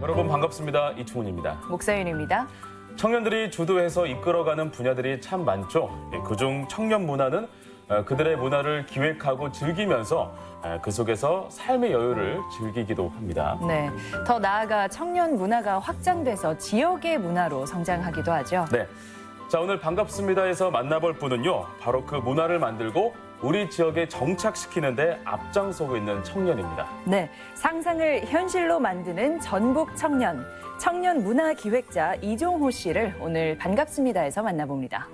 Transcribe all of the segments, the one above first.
여러분 반갑습니다. 이충훈입니다. 목사윤입니다. 청년들이 주도해서 이끌어가는 분야들이 참 많죠. 그중 청년 문화는 그들의 문화를 기획하고 즐기면서 그 속에서 삶의 여유를 즐기기도 합니다. 네, 더 나아가 청년 문화가 확장돼서 지역의 문화로 성장하기도 하죠. 네, 자 오늘 반갑습니다에서 만나볼 분은요. 바로 그 문화를 만들고 우리 지역에 정착시키는 데 앞장서고 있는 청년입니다. 네, 상상을 현실로 만드는 전북 청년, 청년 문화 기획자 이종호 씨를 오늘 반갑습니다에서 만나봅니다.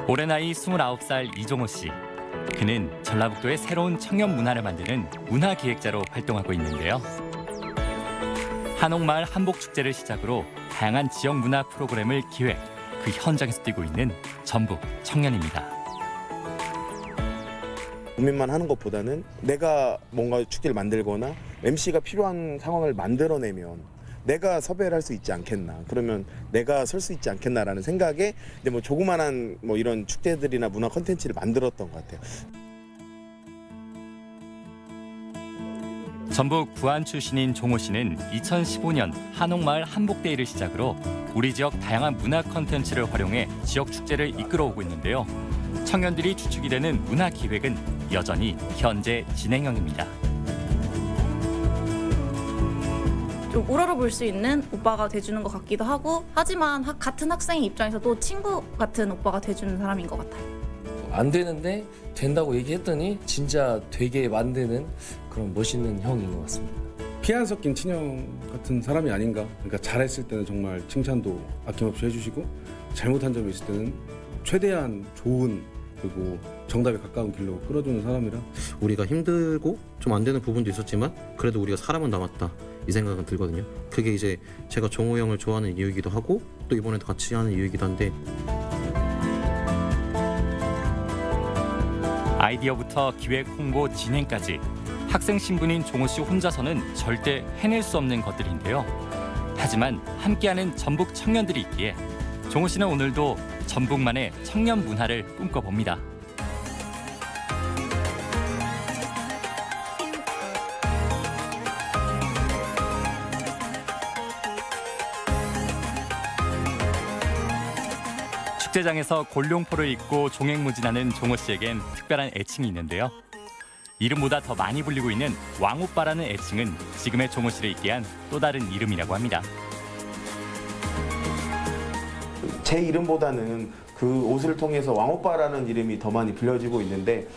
올해 나이 29살 이종호 씨. 그는 전라북도의 새로운 청년 문화를 만드는 문화 기획자로 활동하고 있는데요. 한옥마을 한복축제를 시작으로 다양한 지역 문화 프로그램을 기획, 그 현장에서 뛰고 있는 전북 청년입니다. 고민만 하는 것보다는 내가 뭔가 축제를 만들거나 MC가 필요한 상황을 만들어내면 내가 섭외를 할 수 있지 않겠나, 그러면 내가 설 수 있지 않겠나라는 생각에 이제 뭐 조그만한 뭐 이런 축제들이나 문화 콘텐츠를 만들었던 것 같아요. 전북 부안 출신인 종호 씨는 2015년 한옥마을 한복데이를 시작으로 우리 지역 다양한 문화 콘텐츠를 활용해 지역 축제를 이끌어오고 있는데요. 청년들이 주축이 되는 문화 기획은 여전히 현재 진행형입니다. 좀 우러러볼 수 있는 오빠가 돼주는 것 같기도 하고, 하지만 같은 학생의 입장에서도 친구 같은 오빠가 돼주는 사람인 것 같아요. 안 되는데 된다고 얘기했더니 진짜 되게 만드는 그런 멋있는 형인 것 같습니다. 피 안 섞인 친형 같은 사람이 아닌가. 그러니까 잘했을 때는 정말 칭찬도 아낌없이 해주시고, 잘못한 점이 있을 때는 최대한 좋은, 그리고 정답에 가까운 길로 끌어주는 사람이라. 우리가 힘들고 좀 안 되는 부분도 있었지만 그래도 우리가 사람은 남았다, 이 생각은 들거든요. 그게 이제 제가 종호 형을 좋아하는 이유이기도 하고 또 이번에도 같이 하는 이유이기도 한데, 아이디어부터 기획, 홍보, 진행까지 학생 신분인 종호 씨 혼자서는 절대 해낼 수 없는 것들인데요. 하지만 함께하는 전북 청년들이 있기에 종호 씨는 오늘도 전북만의 청년 문화를 꿈꿔봅니다. 축제장에서 골룡포를 입고 종횡무진하는 종호 씨에겐 특별한 애칭이 있는데요. 이름보다 더 많이 불리고 있는 왕오빠라는 애칭은 지금의 종호 씨를 있게 한 또 다른 이름이라고 합니다. 제 이름보다는 그 옷을 통해서 왕오빠라는 이름이 더 많이 불려지고 있는데,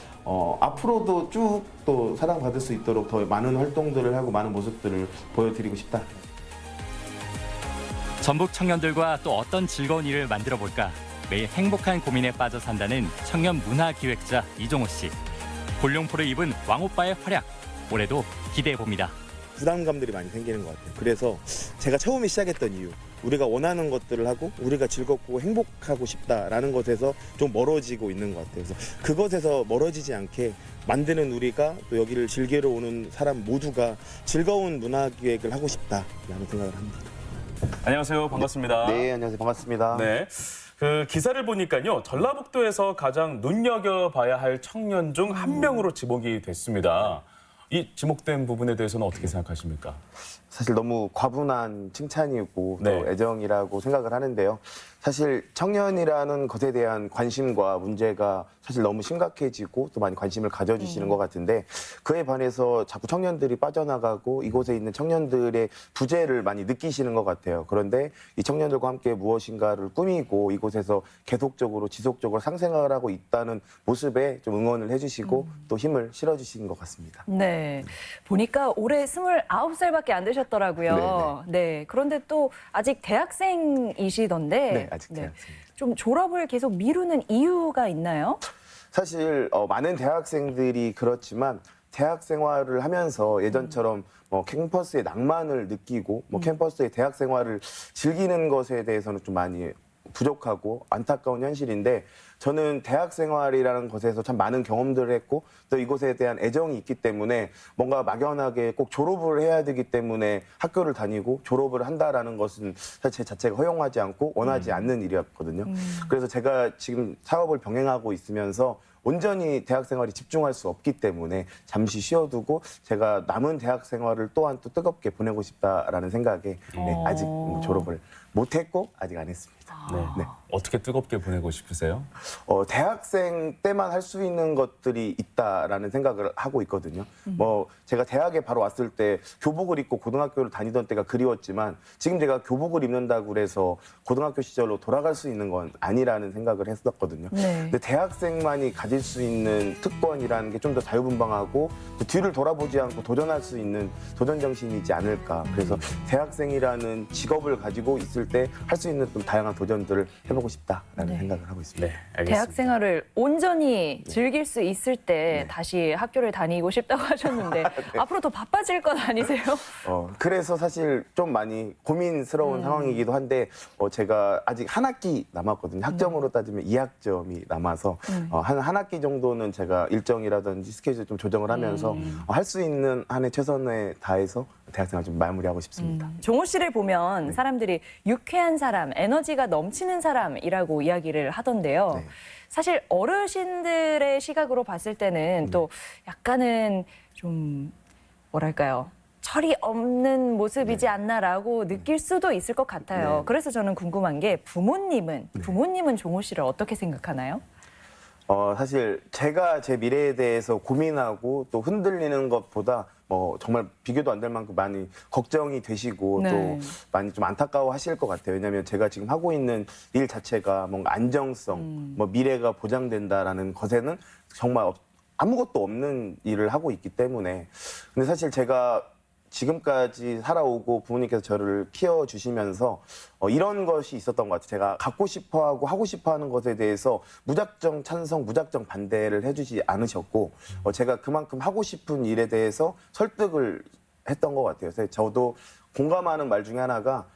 앞으로도 쭉 또 사랑받을 수 있도록 더 많은 활동들을 하고 많은 모습들을 보여드리고 싶다. 전북 청년들과 또 어떤 즐거운 일을 만들어 볼까? 매일 행복한 고민에 빠져 산다는 청년 문화 기획자 이종호 씨. 골룡포를 입은 왕오빠의 활약, 올해도 기대해 봅니다. 부담감들이 많이 생기는 것 같아요. 그래서 제가 처음에 시작했던 이유, 우리가 원하는 것들을 하고 우리가 즐겁고 행복하고 싶다라는 것에서 좀 멀어지고 있는 것 같아요. 그래서 그것에서 멀어지지 않게 만드는 우리가, 또 여기를 즐기러 오는 사람 모두가 즐거운 문화 기획을 하고 싶다라는 생각을 합니다. 안녕하세요. 반갑습니다. 네, 안녕하세요. 반갑습니다. 네. 그 기사를 보니까요. 전라북도에서 가장 눈여겨봐야 할 청년 중 한 명으로 지목이 됐습니다. 이 지목된 부분에 대해서는 어떻게 생각하십니까? 사실 너무 과분한 칭찬이고 또 네. 애정이라고 생각을 하는데요. 사실 청년이라는 것에 대한 관심과 문제가 사실 너무 심각해지고 또 많이 관심을 가져주시는 것 같은데, 그에 반해서 자꾸 청년들이 빠져나가고 이곳에 있는 청년들의 부재를 많이 느끼시는 것 같아요. 그런데 이 청년들과 함께 무엇인가를 꾸미고 이곳에서 계속적으로 지속적으로 상생을 하고 있다는 모습에 좀 응원을 해주시고 또 힘을 실어주신 것 같습니다. 네, 보니까 올해 29살밖에 안 되셨더라고요. 네, 그런데 또 아직 대학생이시던데. 네, 아직 대학생. 좀 졸업을 계속 미루는 이유가 있나요? 사실 많은 대학생들이 그렇지만 대학 생활을 하면서 예전처럼 뭐 캠퍼스의 낭만을 느끼고 뭐 캠퍼스의 대학 생활을 즐기는 것에 대해서는 좀 많이 부족하고 안타까운 현실인데, 저는 대학 생활이라는 것에서 참 많은 경험들을 했고 또 이곳에 대한 애정이 있기 때문에 뭔가 막연하게 꼭 졸업을 해야 되기 때문에 학교를 다니고 졸업을 한다라는 것은 사실 제 자체가 허용하지 않고 원하지 않는 일이었거든요. 그래서 제가 지금 사업을 병행하고 있으면서 온전히 대학 생활에 집중할 수 없기 때문에 잠시 쉬어두고 제가 남은 대학 생활을 또한 또 뜨겁게 보내고 싶다라는 생각에 네, 아직 졸업을 못했고 아직 안 했습니다. 네. 어떻게 뜨겁게 보내고 싶으세요? 대학생 때만 할 수 있는 것들이 있다라는 생각을 하고 있거든요. 뭐 제가 대학에 바로 왔을 때 교복을 입고 고등학교를 다니던 때가 그리웠지만 지금 제가 교복을 입는다고 그래서 고등학교 시절로 돌아갈 수 있는 건 아니라는 생각을 했었거든요. 네. 근데 대학생만이 가질 수 있는 특권이라는 게 좀 더 자유분방하고 또 뒤를 돌아보지 않고 도전할 수 있는 도전 정신이지 않을까. 그래서 대학생이라는 직업을 가지고 있을 때 할 수 있는 좀 다양한 도전들을 해보고 싶다라는 네. 생각을 하고 있습니다. 네, 알겠습니다. 대학 생활을 온전히 즐길 수 있을 때 다시 학교를 다니고 싶다고 하셨는데 앞으로 더 바빠질 건 아니세요? 그래서 사실 좀 많이 고민스러운 상황이기도 한데 제가 아직 한 학기 남았거든요. 학점으로 따지면 2학점이 남아서 한 학기 정도는 제가 일정이라든지 스케줄 좀 조정을 하면서 할 수 있는 한에 최선을 다해서 대학생활 좀 마무리하고 싶습니다. 종호 씨를 보면 사람들이 유쾌한 사람, 에너지가 넘치는 사람이라고 이야기를 하던데요. 네. 사실 어르신들의 시각으로 봤을 때는 또 약간은 좀 뭐랄까요? 철이 없는 모습이지 않나라고 느낄 수도 있을 것 같아요. 네. 그래서 저는 궁금한 게 부모님은 종호 씨를 어떻게 생각하나요? 사실 제가 제 미래에 대해서 고민하고 또 흔들리는 것보다 정말 비교도 안 될 만큼 많이 걱정이 되시고 네. 또 많이 좀 안타까워 하실 것 같아요. 왜냐하면 제가 지금 하고 있는 일 자체가 뭔가 안정성, 미래가 보장된다라는 것에는 정말 아무것도 없는 일을 하고 있기 때문에. 근데 사실 제가 지금까지 살아오고 부모님께서 저를 키워주시면서 이런 것이 있었던 것 같아요. 제가 갖고 싶어하고 하고 싶어하는 것에 대해서 무작정 찬성, 무작정 반대를 해주지 않으셨고 제가 그만큼 하고 싶은 일에 대해서 설득을 했던 것 같아요. 그래서 저도 공감하는 말 중에 하나가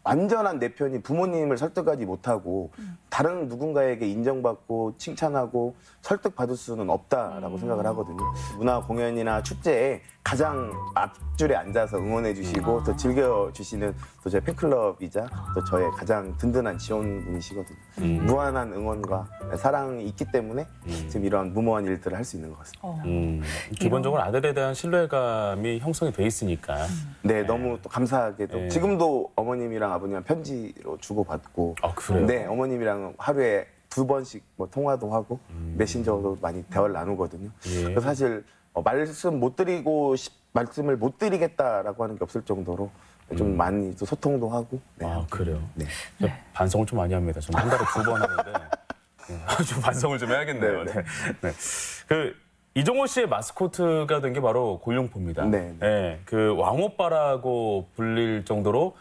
완전한 내 편이 부모님을 설득하지 못하고 다른 누군가에게 인정받고 칭찬하고 설득받을 수는 없다라고 생각을 하거든요. 문화 공연이나 축제에 가장 앞줄에 앉아서 응원해 주시고 또 즐겨 주시는 또 저희 팬클럽이자 또 저의 가장 든든한 지원분이시거든요. 무한한 응원과 사랑이 있기 때문에 지금 이런 무모한 일들을 할 수 있는 것 같습니다. 기본적으로 아들에 대한 신뢰감이 형성이 돼 있으니까. 네, 너무 또 감사하게도 네. 지금도 어머님이랑 아버님이랑 편지로 주고받고 아, 그래요? 네, 어머님이랑 하루에 2번씩 통화도 하고 메신저도 많이 대화를 나누거든요. 예. 그래서 사실 말씀을 못 드리겠다라고 하는 게 없을 정도로 좀 많이 또 소통도 하고. 네. 아, 그래요? 네. 저 반성을 좀 많이 합니다. 저는 한 달에 2번 하는데 좀 반성을 좀 해야겠네요. 네, 네. 네. 그 이종호 씨의 마스코트가 된 게 바로 골룡포입니다. 네, 네, 그 왕오빠라고 불릴 정도로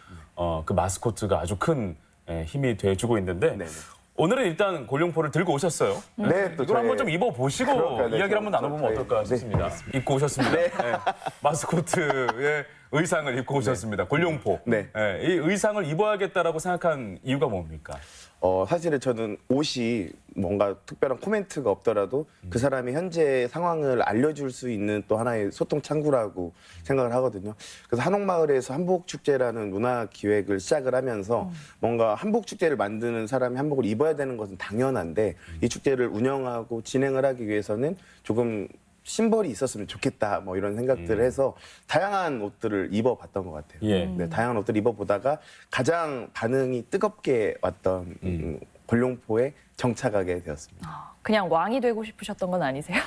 그 마스코트가 아주 큰 힘이 돼주고 있는데 네, 네. 오늘은 일단 골룡포를 들고 오셨어요. 네, 또 이걸 한번 저의- 좀 입어보시고 그럴까요? 네, 이야기를 한번 나눠보면 저희- 어떨까 네, 싶습니다. 입고 오셨습니다. 네. 마스코트의 의상을 입고 오셨습니다. 골룡포. 네. 이 의상을 입어야겠다라고 생각한 이유가 뭡니까? 사실은 저는 옷이 뭔가 특별한 코멘트가 없더라도 그 사람의 현재 상황을 알려줄 수 있는 또 하나의 소통 창구라고 생각을 하거든요. 그래서 한옥마을에서 한복축제라는 문화 기획을 시작을 하면서 뭔가 한복축제를 만드는 사람이 한복을 입어야 되는 것은 당연한데 이 축제를 운영하고 진행을 하기 위해서는 조금 심벌이 있었으면 좋겠다 뭐 이런 생각들을 해서 다양한 옷들을 입어봤던 것 같아요. 예. 네, 다양한 옷들을 입어보다가 가장 반응이 뜨겁게 왔던 골룡포에 정착하게 되었습니다. 그냥 왕이 되고 싶으셨던 건 아니세요?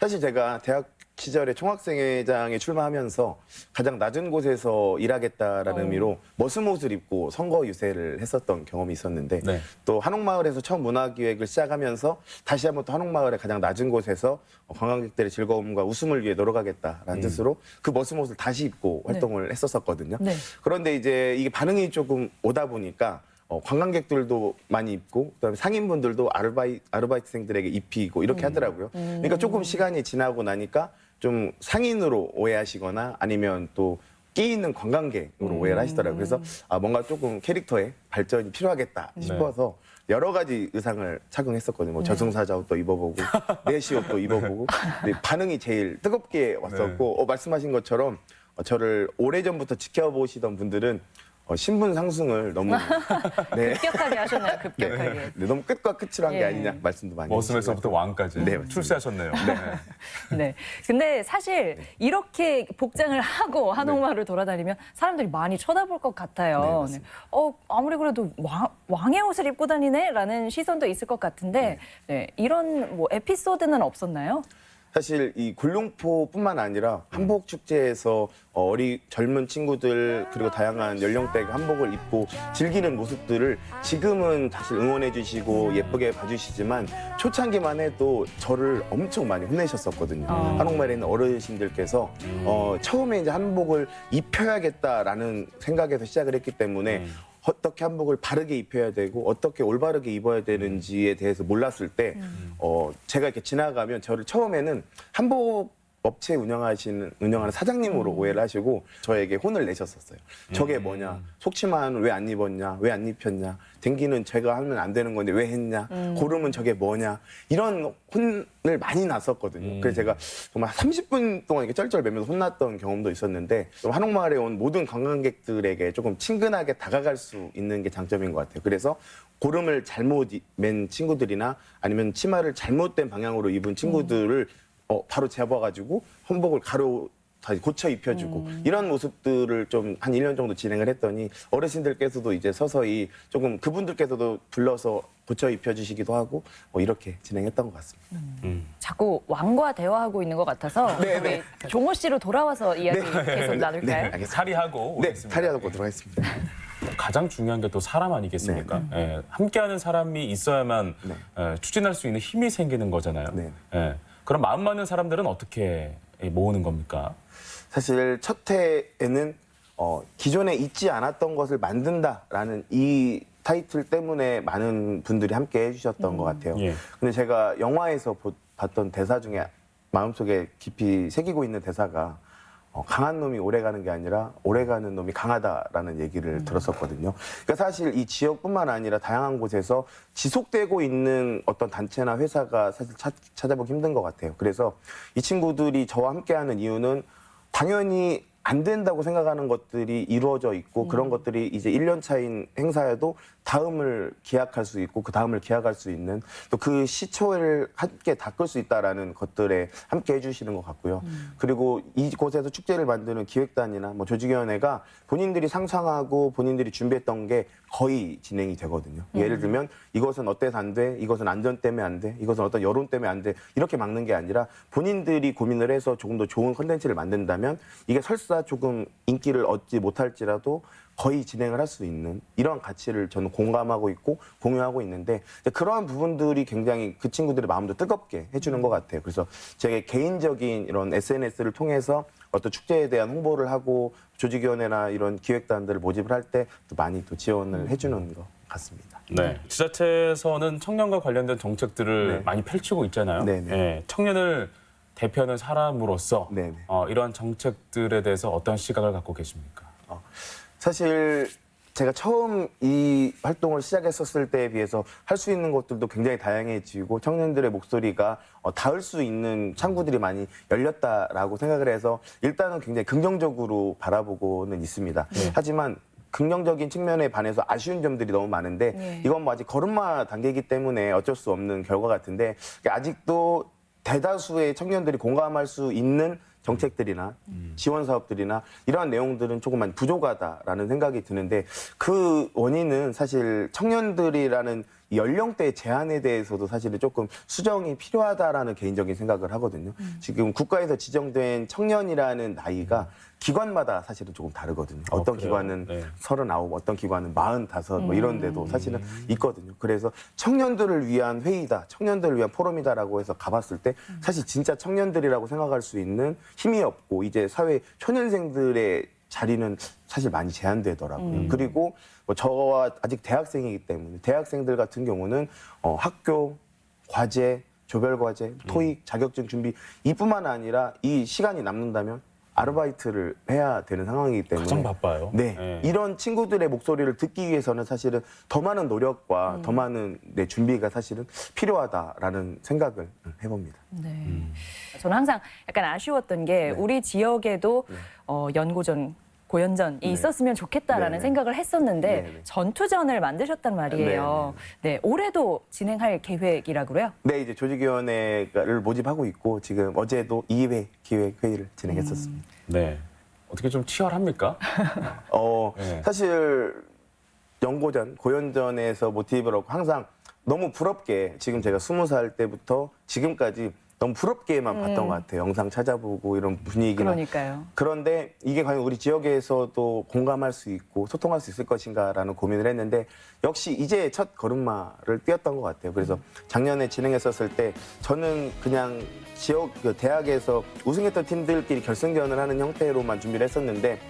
사실 제가 대학 시절에 총학생회장에 출마하면서 가장 낮은 곳에서 일하겠다라는 의미로 머슴옷을 입고 선거 유세를 했었던 경험이 있었는데 네. 또 한옥마을에서 처음 문화기획을 시작하면서 다시 한번 또 한옥마을의 가장 낮은 곳에서 관광객들의 즐거움과 웃음을 위해 놀아가겠다라는 뜻으로 그 머슴옷을 다시 입고 활동을 했었거든요. 네. 그런데 이제 이게 반응이 조금 오다 보니까 관광객들도 많이 입고 그다음에 상인분들도 아르바이트생들에게 입히고 이렇게 하더라고요. 그러니까 조금 시간이 지나고 나니까 좀 상인으로 오해하시거나 아니면 또 끼 있는 관광객으로 오해를 하시더라고요. 그래서 뭔가 조금 캐릭터에 발전이 필요하겠다 싶어서 여러 가지 의상을 착용했었거든요. 뭐 저승사자 옷도 입어보고 내시 옷도 입어보고 근데 반응이 제일 뜨겁게 왔었고 말씀하신 것처럼 저를 오래전부터 지켜보시던 분들은 신분 상승을 너무 네. 급격하게 하셨나요? 급격하게. 네, 너무 끝과 끝으로 한 게 예. 아니냐 말씀도 많이 머슴에서부터 왕까지 네, 맞습니다. 출세하셨네요. 네. 근데 사실 이렇게 복장을 하고 한옥마을을 돌아다니면 사람들이 많이 쳐다볼 것 네, 같아요. 맞습니다. 아무리 그래도 왕의 옷을 입고 다니네라는 시선도 있을 것 같은데 네, 이런 뭐 에피소드는 없었나요? 사실 이 굴룡포뿐만 아니라 한복 축제에서 젊은 친구들 그리고 다양한 연령대가 한복을 입고 즐기는 모습들을 지금은 사실 응원해 주시고 예쁘게 봐주시지만 초창기만 해도 저를 엄청 많이 혼내셨었거든요. 한옥마을에 있는 어르신들께서 처음에 이제 한복을 입혀야겠다라는 생각에서 시작을 했기 때문에 어떻게 한복을 바르게 입혀야 되고 어떻게 올바르게 입어야 되는지에 대해서 몰랐을 때 제가 이렇게 지나가면 저를 처음에는 한복 업체 운영하는 사장님으로 오해를 하시고 저에게 혼을 내셨었어요. 저게 뭐냐? 속치마는 왜 안 입었냐? 왜 안 입혔냐? 댕기는 제가 하면 안 되는 건데 왜 했냐? 고름은 저게 뭐냐? 이런 혼을 많이 났었거든요. 그래서 제가 정말 30분 동안 이렇게 쩔쩔매면서 혼났던 경험도 있었는데 좀 한옥마을에 온 모든 관광객들에게 조금 친근하게 다가갈 수 있는 게 장점인 것 같아요. 그래서 고름을 잘못 맨 친구들이나 아니면 치마를 잘못된 방향으로 입은 친구들을 바로 잡아가지고 한복을 다시 고쳐 입혀주고 이런 모습들을 좀 한 1년 정도 진행을 했더니 어르신들께서도 이제 서서히 조금 그분들께서도 불러서 고쳐 입혀주시기도 하고 이렇게 진행했던 것 같습니다. 자꾸 왕과 대화하고 있는 것 같아서 네. 우리 종호 씨로 돌아와서 이야기 계속 나눌까요? 알겠습니다. 탈의하고 네, 오겠습니다. 탈의하고 보도록 하겠습니다. 가장 중요한 게 또 사람 아니겠습니까? 예, 함께하는 사람이 있어야만 추진할 수 있는 힘이 생기는 거잖아요. 네. 예, 그럼 마음 맞는 사람들은 어떻게 모으는 겁니까? 사실 첫 해에는 기존에 있지 않았던 것을 만든다라는 이 타이틀 때문에 많은 분들이 함께 해주셨던 것 같아요. 예. 근데 제가 영화에서 봤던 대사 중에 마음속에 깊이 새기고 있는 대사가 강한 놈이 오래가는 게 아니라 오래가는 놈이 강하다라는 얘기를 들었었거든요. 그러니까 사실 이 지역뿐만 아니라 다양한 곳에서 지속되고 있는 어떤 단체나 회사가 사실 찾아보기 힘든 것 같아요. 그래서 이 친구들이 저와 함께하는 이유는 당연히 안 된다고 생각하는 것들이 이루어져 있고 그런 것들이 이제 1년 차인 행사에도 다음을 기약할 수 있고 그 다음을 기약할 수 있는 또 그 시초를 함께 닦을 수 있다라는 것들에 함께 해주시는 것 같고요. 그리고 이곳에서 축제를 만드는 기획단이나 뭐 조직위원회가 본인들이 상상하고 본인들이 준비했던 게 거의 진행이 되거든요. 예를 들면 이것은 어때서 안 돼, 이것은 안전 때문에 안 돼, 이것은 어떤 여론 때문에 안 돼 이렇게 막는 게 아니라 본인들이 고민을 해서 조금 더 좋은 컨텐츠를 만든다면 이게 설사 조금 인기를 얻지 못할지라도 거의 진행을 할 수 있는 이런 가치를 저는 공감하고 있고 공유하고 있는데 그러한 부분들이 굉장히 그 친구들의 마음도 뜨겁게 해주는 것 같아요. 그래서 제 개인적인 이런 SNS를 통해서 어떤 축제에 대한 홍보를 하고 조직위원회나 이런 기획단들을 모집을 할 때 또 많이 또 지원을 해주는 것 같습니다. 네. 지자체에서는 청년과 관련된 정책들을 네. 많이 펼치고 있잖아요. 네네. 예, 청년을 대표하는 사람으로서 네네. 이러한 정책들에 대해서 어떤 시각을 갖고 계십니까? 사실 제가 처음 이 활동을 시작했었을 때에 비해서 할 수 있는 것들도 굉장히 다양해지고 청년들의 목소리가 닿을 수 있는 창구들이 많이 열렸다라고 생각을 해서 일단은 굉장히 긍정적으로 바라보고는 있습니다. 하지만 긍정적인 측면에 반해서 아쉬운 점들이 너무 많은데 이건 뭐 아직 걸음마 단계이기 때문에 어쩔 수 없는 결과 같은데 아직도 대다수의 청년들이 공감할 수 있는 정책들이나 지원 사업들이나 이러한 내용들은 조금 많이 부족하다라는 생각이 드는데 그 원인은 사실 청년들이라는 이 연령대 제한에 대해서도 사실은 조금 수정이 필요하다라는 개인적인 생각을 하거든요. 지금 국가에서 지정된 청년이라는 나이가 기관마다 사실은 조금 다르거든요. 어떤 그래요? 기관은 네. 39, 어떤 기관은 45, 뭐 이런 데도 사실은 있거든요. 그래서 청년들을 위한 회의다, 청년들을 위한 포럼이다라고 해서 가봤을 때 사실 진짜 청년들이라고 생각할 수 있는 힘이 없고 이제 사회 초년생들의 자리는 사실 많이 제한되더라고요. 그리고 뭐 저와 아직 대학생이기 때문에 대학생들 같은 경우는 학교, 과제, 조별과제, 토익, 자격증 준비 이뿐만 아니라 이 시간이 남는다면 아르바이트를 해야 되는 상황이기 때문에 가장 바빠요. 네, 이런 친구들의 목소리를 듣기 위해서는 사실은 더 많은 노력과 더 많은 준비가 사실은 필요하다라는 생각을 해봅니다. 네. 저는 항상 약간 아쉬웠던 게 우리 지역에도 연고전 고연전이 있었으면 좋겠다라는 네네. 생각을 했었는데 네네. 전투전을 만드셨단 말이에요. 네, 올해도 진행할 계획이라고요? 네, 이제 조직위원회를 모집하고 있고 지금 어제도 2회 기획 회의를 진행했었습니다. 네. 어떻게 좀 치열합니까? 네. 사실 연고전, 고연전에서 모티브를 얻고 항상 너무 부럽게 지금 제가 20살 때부터 지금까지 너무 부럽게만 봤던 것 같아요. 영상 찾아보고 이런 분위기나. 그러니까요. 그런데 이게 과연 우리 지역에서도 공감할 수 있고 소통할 수 있을 것인가라는 고민을 했는데 역시 이제 첫 걸음마를 띄었던 것 같아요. 그래서 작년에 진행했었을 때 저는 그냥 지역 그 대학에서 우승했던 팀들끼리 결승전을 하는 형태로만 준비를 했었는데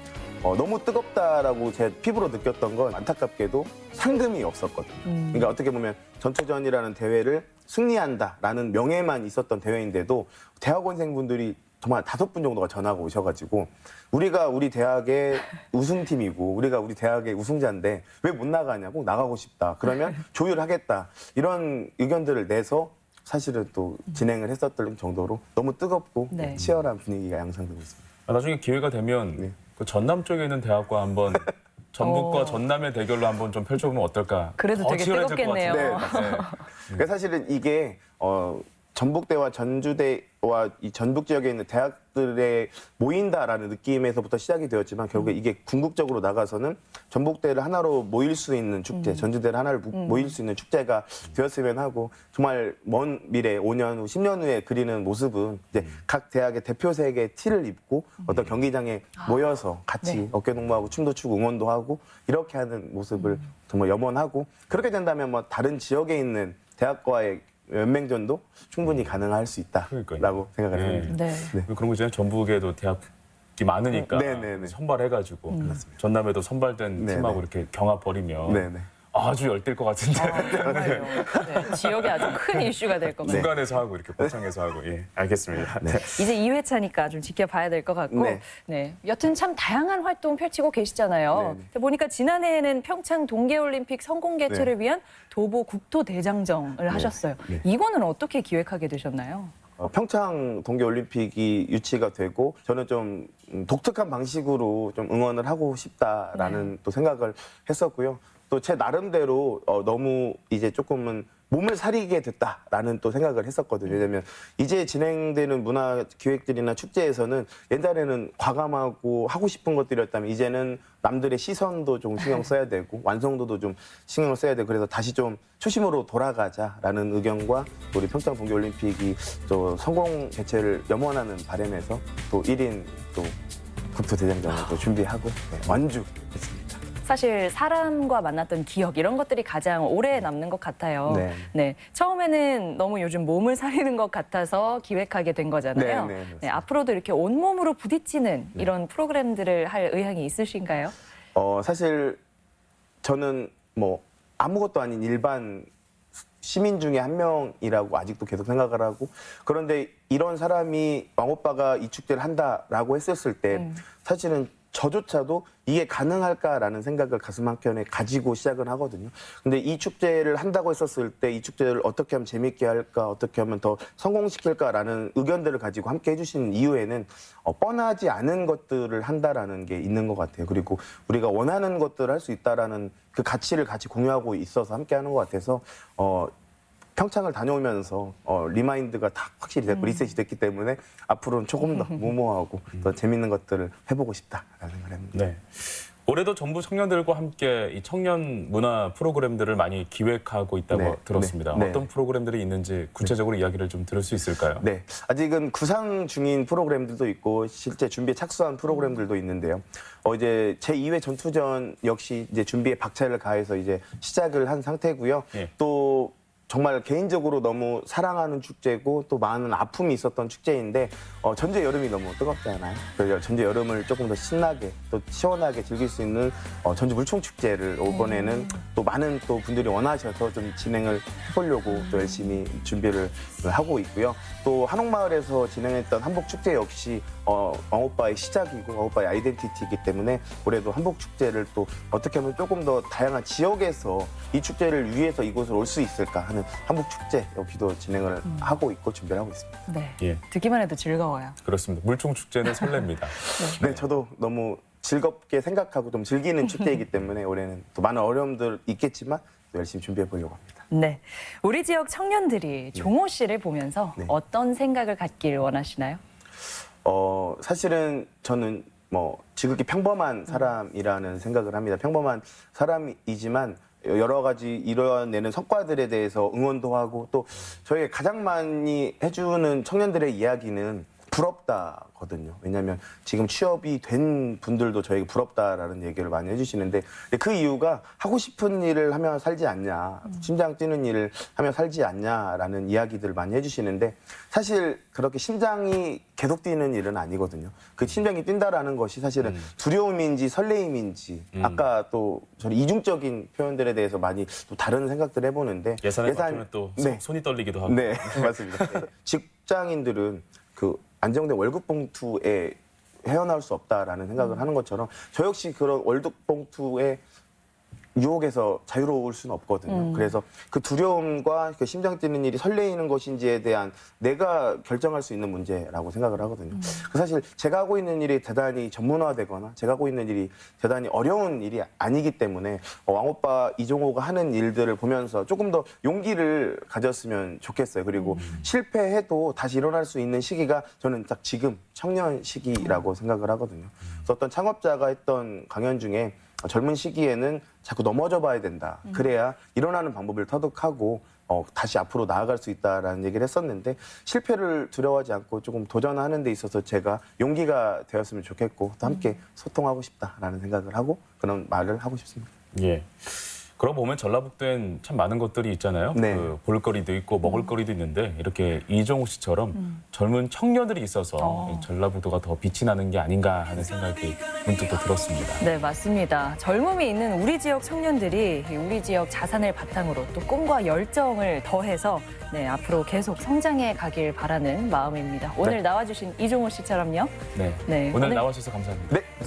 너무 뜨겁다라고 제 피부로 느꼈던 건 안타깝게도 상금이 없었거든요. 그러니까 어떻게 보면 전투전이라는 대회를 승리한다라는 명예만 있었던 대회인데도 대학원생분들이 정말 5분 정도가 전화가 오셔가지고 우리가 우리 대학의 우승팀이고 우리가 우리 대학의 우승자인데 왜 못 나가냐고 나가고 싶다. 그러면 조율하겠다. 이런 의견들을 내서 사실은 또 진행을 했었던 정도로 너무 뜨겁고 네. 치열한 분위기가 양상되고 있습니다. 나중에 기회가 되면 네. 그 전남 쪽에 있는 대학과 한번 전북과 전남의 대결로 한번 좀 펼쳐보면 어떨까? 그래도 더 되게 치열해질 것 뜨겁겠네요. 같은데. 네, 맞습니다. 그러니까 사실은 이게 전북대와 전주대와 이 전북 지역에 있는 대학들에 모인다라는 느낌에서부터 시작이 되었지만 결국에 이게 궁극적으로 나가서는 전북대를 하나로 모일 수 있는 축제, 전주대를 하나로 모일 수 있는 축제가 되었으면 하고 정말 먼 미래 5년 후, 10년 후에 그리는 모습은 이제 각 대학의 대표색의 티를 입고 어떤 경기장에 모여서 같이 네. 어깨동무하고 춤도 추고 응원도 하고 이렇게 하는 모습을 정말 염원하고 그렇게 된다면 뭐 다른 지역에 있는 대학과의 연맹전도 충분히 가능할 수 있다라고 그러니까요. 생각을 네. 합니다. 네. 그런 거 있잖아요. 전북에도 대학이 많으니까 네네네. 선발해가지고 전남에도 선발된 네네. 팀하고 이렇게 경합 벌이면 네네. 아주 열뜰 것 같은데 정말요. 네, 지역에 아주 큰 이슈가 될 것 같아요. 중간에서 하고 이렇게 고창에서 하고 예 알겠습니다. 네. 이제 2회차니까 좀 지켜봐야 될 것 같고 네. 네. 여튼 참 다양한 활동 펼치고 계시잖아요. 네. 근데 보니까 지난해에는 평창 동계올림픽 성공 개최를 위한 도보 국토대장정을 하셨어요. 네. 이거는 어떻게 기획하게 되셨나요? 평창 동계올림픽이 유치가 되고 저는 좀 독특한 방식으로 좀 응원을 하고 싶다라는 또 생각을 했었고요. 또 제 나름대로 너무 이제 조금은 몸을 사리게 됐다라는 또 생각을 했었거든요. 왜냐면 이제 진행되는 문화 기획들이나 축제에서는 옛날에는 과감하고 하고 싶은 것들이었다면 이제는 남들의 시선도 좀 신경 써야 되고 완성도도 좀 신경을 써야 되고 그래서 다시 좀 초심으로 돌아가자라는 의견과 우리 평창 동계올림픽이 또 성공 개최를 염원하는 바람에서 또 1인 또 국토대장정을 또 준비하고 완주했습니다. 사실 사람과 만났던 기억 이런 것들이 가장 오래 남는 것 같아요. 네. 네. 처음에는 너무 요즘 몸을 사리는 것 같아서 기획하게 된 거잖아요. 네, 맞습니다. 네, 앞으로도 이렇게 온몸으로 부딪히는 이런 프로그램들을 할 의향이 있으신가요? 사실 저는 뭐 아무것도 아닌 일반 시민 중에 한 명이라고 아직도 계속 생각을 하고 그런데 이런 사람이 왕오빠가 이 축제를 한다라고 했었을 때 사실은 저조차도 이게 가능할까라는 생각을 가슴 한켠에 가지고 시작을 하거든요. 근데 이 축제를 한다고 했었을 때 이 축제를 어떻게 하면 재밌게 할까, 어떻게 하면 더 성공시킬까라는 의견들을 가지고 함께 해주시는 이유에는 뻔하지 않은 것들을 한다라는 게 있는 것 같아요. 그리고 우리가 원하는 것들을 할 수 있다라는 그 가치를 같이 공유하고 있어서 함께 하는 것 같아서 평창을 다녀오면서 리마인드가 다 확실히 됐고 리셋이 됐기 때문에 앞으로는 조금 더 무모하고 더 재밌는 것들을 해보고 싶다라는 생각을 합니다. 네. 올해도 전부 청년들과 함께 이 청년 문화 프로그램들을 많이 기획하고 있다고 네, 들었습니다. 네, 네. 어떤 프로그램들이 있는지 구체적으로 이야기를 좀 들을 수 있을까요? 네, 아직은 구상 중인 프로그램들도 있고 실제 준비에 착수한 프로그램들도 있는데요. 이제 제 2회 전투전 역시 이제 준비에 박차를 가해서 이제 시작을 한 상태고요. 예. 또 정말 개인적으로 너무 사랑하는 축제고 또 많은 아픔이 있었던 축제인데 전주 여름이 너무 뜨겁잖아요. 그래서 전주 여름을 조금 더 신나게 또 시원하게 즐길 수 있는 전주 물총 축제를 이번에는 또 많은 또 분들이 원하셔서 좀 진행을 해보려고 또 열심히 준비를 하고 있고요. 또 한옥마을에서 진행했던 한복 축제 역시 왕오빠의 시작이고 왕오빠의 아이덴티티이기 때문에 올해도 한복 축제를 또 어떻게 하면 조금 더 다양한 지역에서 이 축제를 위해서 이곳을 올 수 있을까 하는 한복 축제 여기도 진행을 하고 있고 준비를 하고 있습니다. 네. 예. 듣기만 해도 즐거워요. 그렇습니다. 물총 축제는 설렙니다. 네, 저도 너무 즐겁게 생각하고 좀 즐기는 축제이기 때문에 올해는 또 많은 어려움들 있겠지만 또 열심히 준비해 보려고 합니다. 네. 우리 지역 청년들이 종호 씨를 보면서 네. 어떤 생각을 갖길 원하시나요? 사실은 저는 뭐 지극히 평범한 사람이라는 생각을 합니다. 평범한 사람이지만 여러 가지 이뤄내는 성과들에 대해서 응원도 하고 또 저희가 가장 많이 해주는 청년들의 이야기는 부럽다거든요. 왜냐하면 지금 취업이 된 분들도 저에게 부럽다라는 얘기를 많이 해주시는데 근데 그 이유가 하고 싶은 일을 하며 살지 않냐, 심장 뛰는 일을 하며 살지 않냐라는 이야기들을 많이 해주시는데 사실 그렇게 심장이 계속 뛰는 일은 아니거든요. 그 심장이 뛴다라는 것이 사실은 두려움인지 설레임인지 아까 또 저는 이중적인 표현들에 대해서 많이 또 다른 생각들을 해보는데 예산에 맞추면 또 네. 손이 떨리기도 하고. 네, 맞습니다. 직장인들은 그 안정된 월급 봉투에 헤어나올 수 없다라는 생각을 하는 것처럼 저 역시 그런 월급 봉투에 유혹에서 자유로울 수는 없거든요. 그래서 그 두려움과 그 심장 뛰는 일이 설레이는 것인지에 대한 내가 결정할 수 있는 문제라고 생각을 하거든요. 사실 제가 하고 있는 일이 대단히 전문화되거나 제가 하고 있는 일이 대단히 어려운 일이 아니기 때문에 왕오빠 이종호가 하는 일들을 보면서 조금 더 용기를 가졌으면 좋겠어요. 그리고 실패해도 다시 일어날 수 있는 시기가 저는 딱 지금 청년 시기라고 생각을 하거든요. 그래서 어떤 창업자가 했던 강연 중에 젊은 시기에는 자꾸 넘어져 봐야 된다. 그래야 일어나는 방법을 터득하고 다시 앞으로 나아갈 수 있다라는 얘기를 했었는데 실패를 두려워하지 않고 조금 도전하는 데 있어서 제가 용기가 되었으면 좋겠고 또 함께 소통하고 싶다라는 생각을 하고 그런 말을 하고 싶습니다. 예. 그러고 보면 전라북도엔 참 많은 것들이 있잖아요. 네. 그 볼거리도 있고 먹을거리도 있는데 이렇게 이종호 씨처럼 젊은 청년들이 있어서 이 전라북도가 더 빛이 나는 게 아닌가 하는 생각이 문득 또 들었습니다. 네, 맞습니다. 젊음이 있는 우리 지역 청년들이 우리 지역 자산을 바탕으로 또 꿈과 열정을 더해서 네, 앞으로 계속 성장해 가길 바라는 마음입니다. 오늘 나와주신 이종호 씨처럼요. 네. 네, 오늘 나와주셔서 감사합니다. 네, 감사합니다.